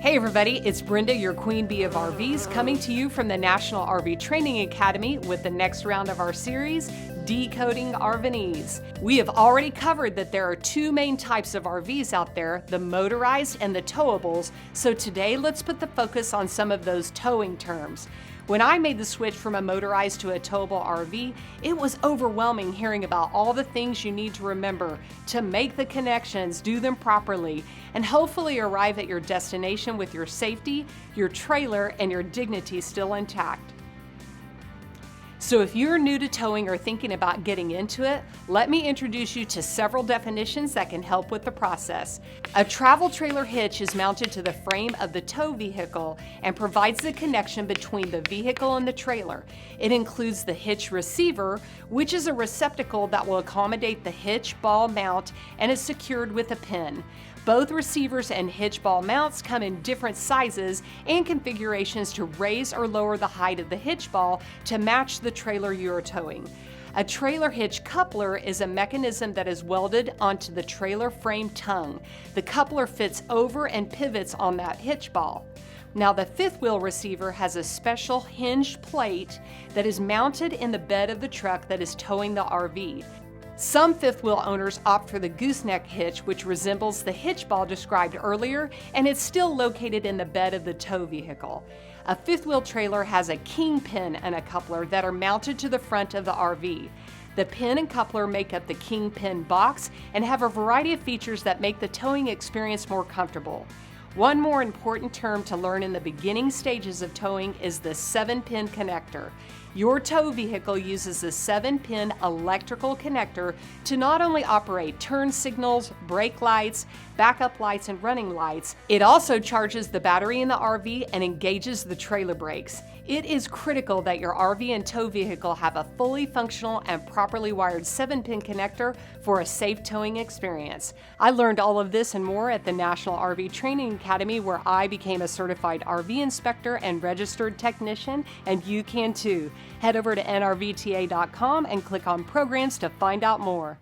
Hey everybody, it's Brenda, your Queen Bee of RVs, coming to you from the National RV Training Academy with the next round of our series, Decoding RVs. We have already covered that there are two main types of RVs out there, the motorized and the towables, so today let's put the focus on some of those towing terms. When I made the switch from a motorized to a towable RV, it was overwhelming hearing about all the things you need to remember to make the connections, do them properly, and hopefully arrive at your destination with your safety, your trailer, and your dignity still intact. So if you're new to towing or thinking about getting into it, let me introduce you to several definitions that can help with the process. A travel trailer hitch is mounted to the frame of the tow vehicle and provides the connection between the vehicle and the trailer. It includes the hitch receiver, which is a receptacle that will accommodate the hitch ball mount and is secured with a pin. Both receivers and hitch ball mounts come in different sizes and configurations to raise or lower the height of the hitch ball to match the trailer you are towing. A trailer hitch coupler is a mechanism that is welded onto the trailer frame tongue. The coupler fits over and pivots on that hitch ball. Now the fifth wheel receiver has a special hinged plate that is mounted in the bed of the truck that is towing the RV. Some fifth wheel owners opt for the Gooseneck Hitch, which resembles the hitch ball described earlier, and it's still located in the bed of the tow vehicle. A fifth wheel trailer has a kingpin and a coupler that are mounted to the front of the RV. The pin and coupler make up the kingpin box and have a variety of features that make the towing experience more comfortable. One more important term to learn in the beginning stages of towing is the 7-pin connector. Your tow vehicle uses a 7-pin electrical connector to not only operate turn signals, brake lights, backup lights, and running lights, it also charges the battery in the RV and engages the trailer brakes. It is critical that your RV and tow vehicle have a fully functional and properly wired 7-pin connector for a safe towing experience. I learned all of this and more at the National RV Training Academy, where I became a certified RV inspector and registered technician, and you can too. Head over to nrvta.com and click on programs to find out more.